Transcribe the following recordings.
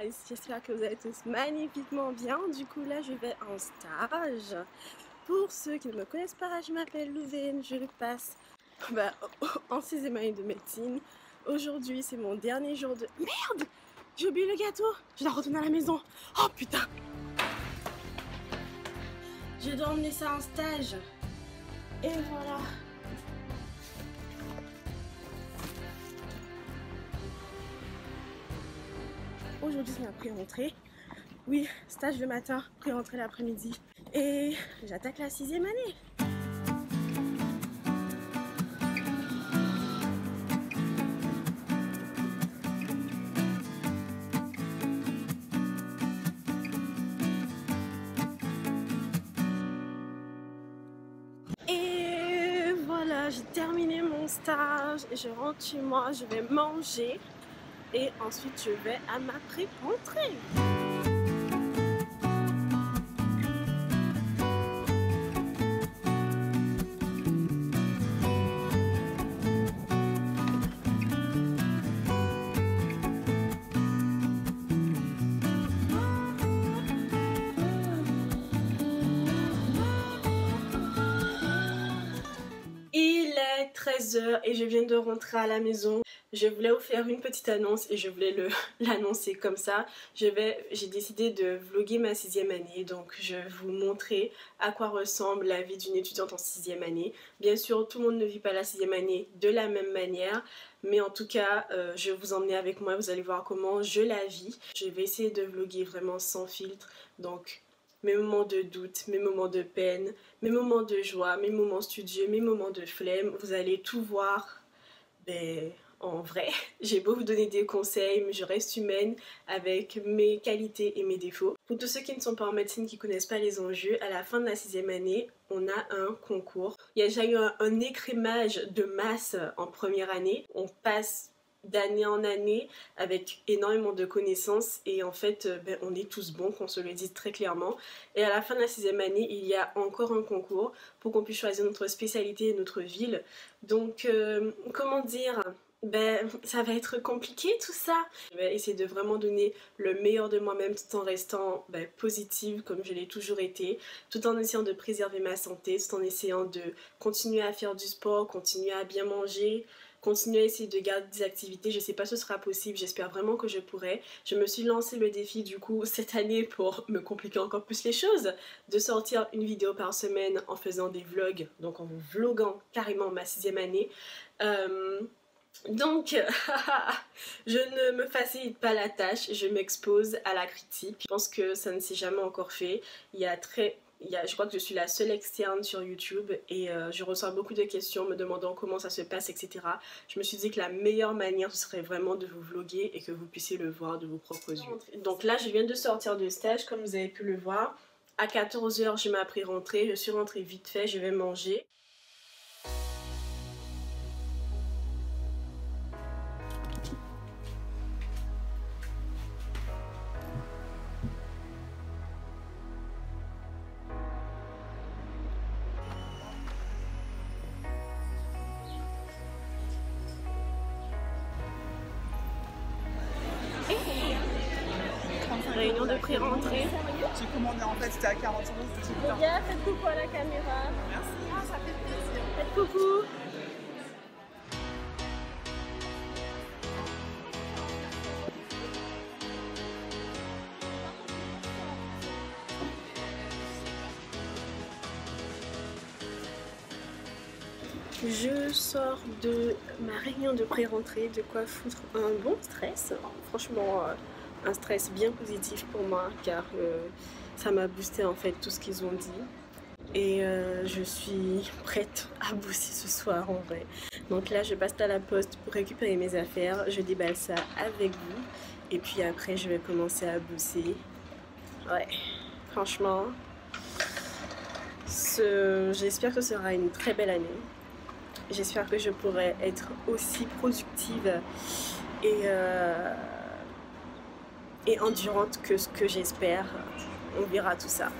guys, j'espère que vous allez tous magnifiquement bien. Du coup là je vais en stage. Pour ceux qui ne me connaissent pas, je m'appelle Louvaine, je passe en 6e année de médecine. Aujourd'hui c'est mon dernier jour de... Merde, j'ai oublié le gâteau, je dois retourner à la maison. Oh putain, je dois emmener ça en stage. Et voilà. Aujourd'hui c'est ma pré-rentrée. Oui, stage le matin, pré-rentrée l'après-midi. Et j'attaque la 6e année. Et voilà, j'ai terminé mon stage et je rentre chez moi, je vais manger et ensuite je vais à ma pré-rentrée. Il est 13 h et je viens de rentrer à la maison. Je voulais vous faire une petite annonce et je voulais l'annoncer comme ça. J'ai décidé de vlogger ma 6e année, donc je vais vous montrer à quoi ressemble la vie d'une étudiante en 6e année. Bien sûr, tout le monde ne vit pas la 6e année de la même manière, mais en tout cas, je vais vous emmener avec moi, vous allez voir comment je la vis. Je vais essayer de vlogger vraiment sans filtre, donc mes moments de doute, mes moments de peine, mes moments de joie, mes moments studieux, mes moments de flemme. Vous allez tout voir en vrai. J'ai beau vous donner des conseils, mais je reste humaine avec mes qualités et mes défauts. Pour tous ceux qui ne sont pas en médecine, qui ne connaissent pas les enjeux, à la fin de la 6e année, on a un concours. Il y a déjà eu un écrémage de masse en première année. On passe d'année en année avec énormément de connaissances et en fait on est tous bons, qu'on se le dise très clairement, et à la fin de la 6e année il y a encore un concours pour qu'on puisse choisir notre spécialité et notre ville. Donc comment dire, ça va être compliqué tout ça. Je vais essayer de vraiment donner le meilleur de moi-même tout en restant positive comme je l'ai toujours été, tout en essayant de préserver ma santé, tout en essayant de continuer à faire du sport, continuer à bien manger, continuer à essayer de garder des activités. Je sais pas si ce sera possible, j'espère vraiment que je pourrai. Je me suis lancé le défi du coup cette année pour me compliquer encore plus les choses, de sortir une vidéo par semaine en faisant des vlogs, donc en vloguant carrément ma 6e année. Donc, je ne me facilite pas la tâche, je m'expose à la critique. Je pense que ça ne s'est jamais encore fait. Je crois que je suis la seule externe sur YouTube et je reçois beaucoup de questions me demandant comment ça se passe, etc. Je me suis dit que la meilleure manière ce serait vraiment de vous vlogger et que vous puissiez le voir de vos propres yeux. Donc là, je viens de sortir de stage, comme vous avez pu le voir. À 14 h, j'ai ma pré-rentrée, je suis rentrée vite fait, je vais manger. Réunion de pré-rentrée. J'ai commandé en fait, c'était à 40 euros. Les gars, faites coucou à la caméra. Merci, ça fait plaisir. Faites coucou. Je sors de ma réunion de pré-rentrée, de quoi foutre un bon stress. Franchement, un stress bien positif pour moi car ça m'a boosté en fait tout ce qu'ils ont dit. Et je suis prête à bosser ce soir en vrai. Donc là je passe à la poste pour récupérer mes affaires, je déballe ça avec vous. Et puis après je vais commencer à bosser. Ouais, franchement, j'espère que ce sera une très belle année. J'espère que je pourrai être aussi productive et endurante que ce que j'espère. On verra tout ça.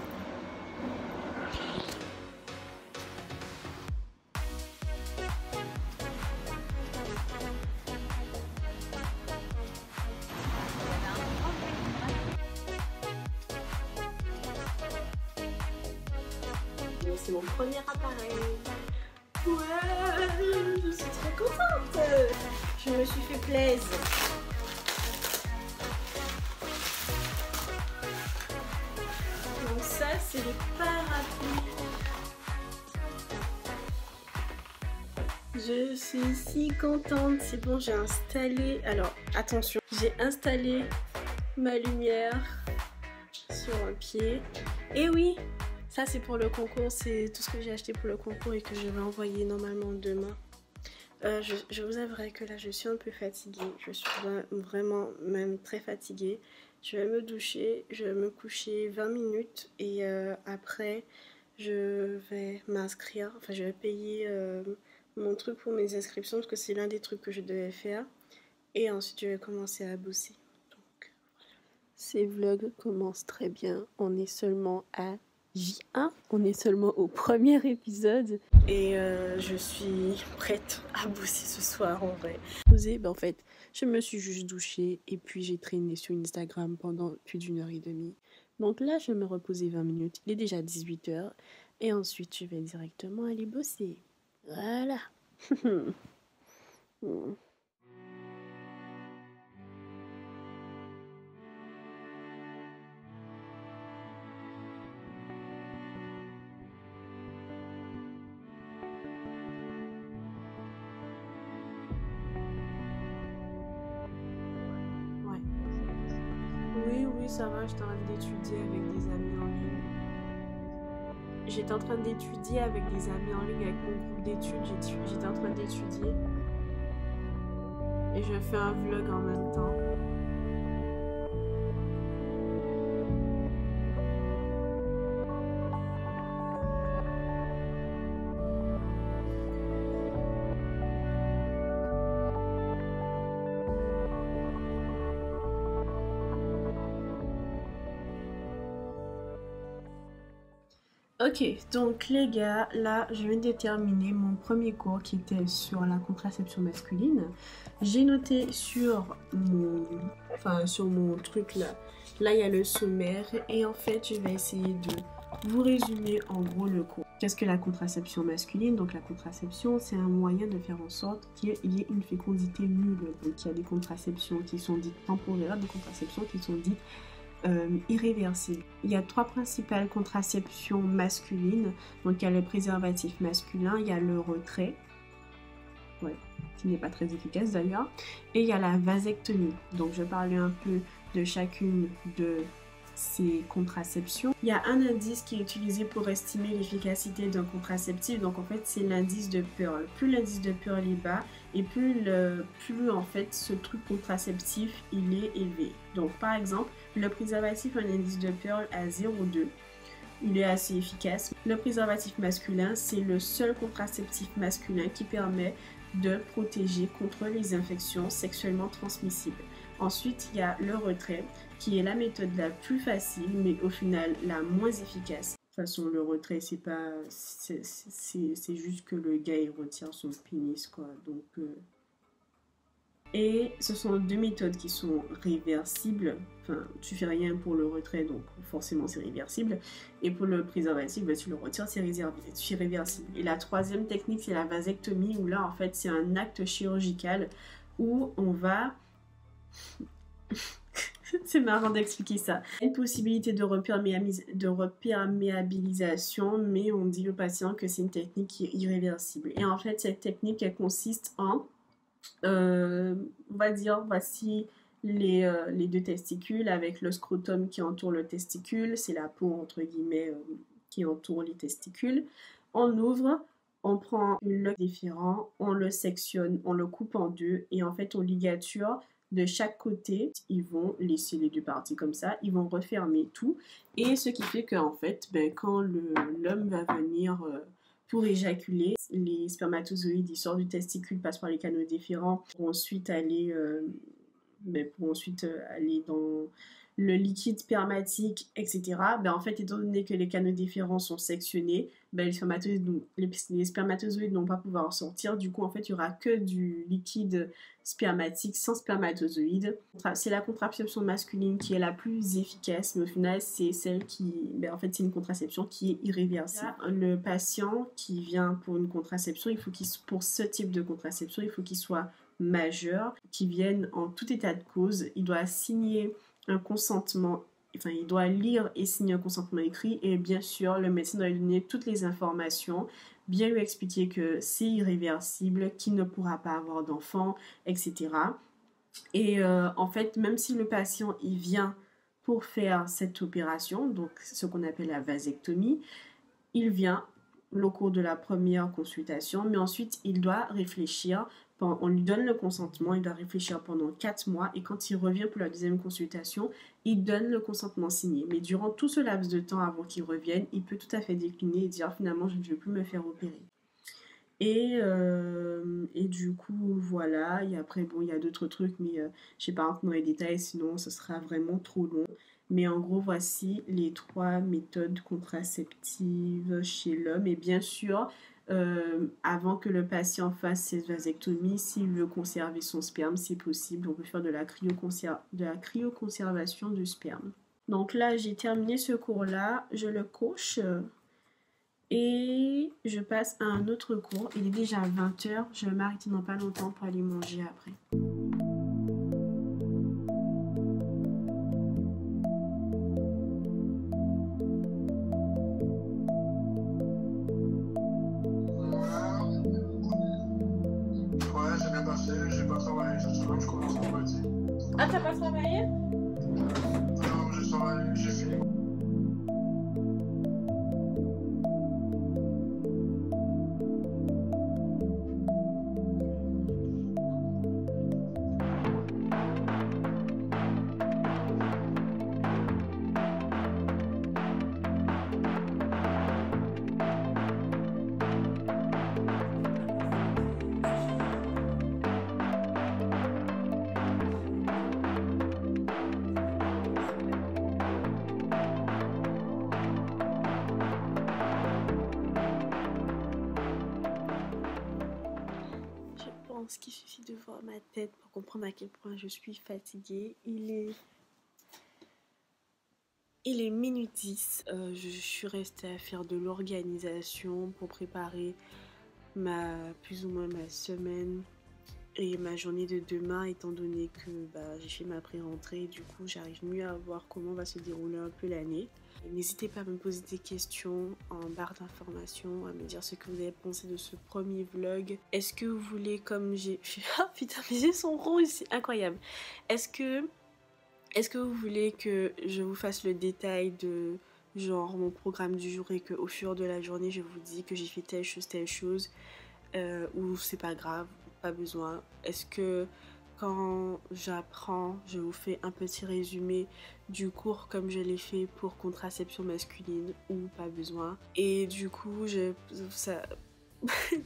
c'est mon premier appareil. Ouais, je suis très contente. Je me suis fait plaisir. Donc ça, c'est le parapluie. Je suis si contente. C'est bon, j'ai installé... Alors, attention. J'ai installé ma lumière sur un pied. Et oui, ça c'est pour le concours. C'est tout ce que j'ai acheté pour le concours et que je vais envoyer normalement demain. Je vous avouerai que là, je suis un peu fatiguée. Je suis vraiment même très fatiguée. Je vais me doucher, je vais me coucher 20 minutes et après, je vais m'inscrire. Enfin, je vais payer mon truc pour mes inscriptions parce que c'est l'un des trucs que je devais faire. Et ensuite, je vais commencer à bosser. Donc, ces vlogs commencent très bien. On est seulement à J1. On est seulement au premier épisode. Et je suis prête à bosser ce soir en vrai. En fait, je me suis juste douchée et puis j'ai traîné sur Instagram pendant plus d'1h30. Donc là, je vais me reposer 20 minutes. Il est déjà 18h. Et ensuite, je vais directement aller bosser. Voilà. Oui, ça va, j'étais en train d'étudier avec des amis en ligne. J'étais en train d'étudier avec des amis en ligne, avec mon groupe d'études, j'étais en train d'étudier. Et je fais un vlog en même temps. Ok, donc les gars, là je viens de terminer mon premier cours qui était sur la contraception masculine. J'ai noté sur mon truc là, il y a le sommaire et en fait je vais essayer de vous résumer en gros le cours. Qu'est-ce que la contraception masculine? Donc la contraception, c'est un moyen de faire en sorte qu'il y ait une fécondité nulle. Donc il y a des contraceptions qui sont dites temporaires, des contraceptions qui sont dites irréversible. Il y a 3 principales contraceptions masculines. Donc il y a le préservatif masculin, il y a le retrait, qui n'est pas très efficace d'ailleurs, et il y a la vasectomie. Donc je vais parler un peu de chacune de ces contraceptions. Il y a un indice qui est utilisé pour estimer l'efficacité d'un contraceptif. Donc en fait c'est l'indice de Pearl. Plus l'indice de Pearl est bas et plus en fait ce truc contraceptif il est élevé. Donc par exemple le préservatif a un indice de Pearl à 0,2. Il est assez efficace. Le préservatif masculin, c'est le seul contraceptif masculin qui permet de protéger contre les infections sexuellement transmissibles. Ensuite, il y a le retrait, qui est la méthode la plus facile, mais au final la moins efficace. De toute façon, le retrait, c'est juste que le gars il retire son pénis, quoi. Donc, et ce sont 2 méthodes qui sont réversibles. Enfin, tu fais rien pour le retrait, donc forcément c'est réversible. Et pour le préservatif, tu le retires, c'est réversible. Et la 3e technique, c'est la vasectomie, où là, en fait, c'est un acte chirurgical où on va... C'est marrant d'expliquer ça. Une possibilité de reperméabilisation, mais on dit au patient que c'est une technique qui est irréversible. Et en fait, cette technique, elle consiste en... on va dire, voici les 2 testicules avec le scrotum qui entoure le testicule, c'est la peau entre guillemets qui entoure les testicules. On ouvre, on prend une loque différente, on le sectionne, on le coupe en 2 et en fait on ligature de chaque côté. Ils vont laisser les 2 parties comme ça, ils vont refermer tout et ce qui fait qu'en fait quand l'homme va venir pour éjaculer, les spermatozoïdes ils sortent du testicule, passent par les canaux déférents pour ensuite aller, aller le liquide spermatique, etc. Ben, en fait, étant donné que les canaux déférents sont sectionnés, ben, les spermatozoïdes n'ont pas pouvoir en sortir. Du coup, en fait, il n'y aura que du liquide spermatique sans spermatozoïdes. C'est la contraception masculine qui est la plus efficace, mais au final, c'est celle qui... Ben, en fait, c'est une contraception qui est irréversible. Le patient qui vient pour une contraception, pour ce type de contraception, il faut qu'il soit majeur, qui vienne en tout état de cause. Il doit signer un consentement, enfin il doit lire et signer un consentement écrit, et bien sûr le médecin doit lui donner toutes les informations, bien lui expliquer que c'est irréversible, qu'il ne pourra pas avoir d'enfant, etc. Et en fait, même si le patient il vient pour faire cette opération, donc ce qu'on appelle la vasectomie, il vient au cours de la première consultation, mais ensuite il doit réfléchir. On lui donne le consentement, il doit réfléchir pendant 4 mois, et quand il revient pour la deuxième consultation, il donne le consentement signé. Mais durant tout ce laps de temps avant qu'il revienne, il peut tout à fait décliner et dire finalement je ne veux plus me faire opérer. Et du coup, voilà. Et après, bon, il y a d'autres trucs, mais je ne sais pas rentrer dans les détails, sinon ce sera vraiment trop long. Mais en gros, voici les 3 méthodes contraceptives chez l'homme. Et bien sûr, avant que le patient fasse cette vasectomie, s'il veut conserver son sperme, c'est possible. On peut faire de la cryoconservation du sperme. Donc là, j'ai terminé ce cours-là. Je le coche. Et je passe à un autre cours. Il est déjà 20h. Je vais m'arrêter dans pas longtemps pour aller manger après. Ouais, j'ai bien passé, j'ai pas travaillé cette semaine, je commence vendredi. Ah, t'as pas travaillé? Non, j'ai travaillé, j'ai fini. Je pense qu'il suffit de voir ma tête pour comprendre à quel point je suis fatiguée. Il est minuit 10. Je suis restée à faire de l'organisation pour préparer plus ou moins ma semaine et ma journée de demain, étant donné que j'ai fait ma pré-rentrée. Du coup, j'arrive mieux à voir comment va se dérouler un peu l'année. N'hésitez pas à me poser des questions en barre d'informations, à me dire ce que vous avez pensé de ce premier vlog. Est-ce que vous voulez, comme j'ai... Oh putain, mes yeux sont rouges, c'est incroyable. Est-ce que vous voulez que je vous fasse le détail de genre mon programme du jour, et qu'au fur de la journée, je vous dis que j'ai fait telle chose, ou c'est pas grave, pas besoin? Est-ce que quand j'apprends, je vous fais un petit résumé du cours comme je l'ai fait pour contraception masculine, ou pas besoin? Et du coup,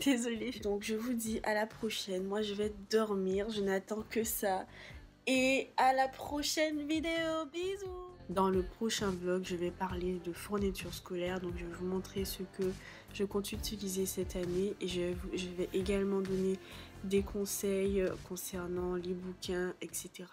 désolée. Donc je vous dis à la prochaine. Moi je vais dormir, je n'attends que ça. Et à la prochaine vidéo, bisous! Dans le prochain vlog, je vais parler de fourniture scolaire, donc je vais vous montrer ce que je compte utiliser cette année, et je vais également donner des conseils concernant les bouquins, etc.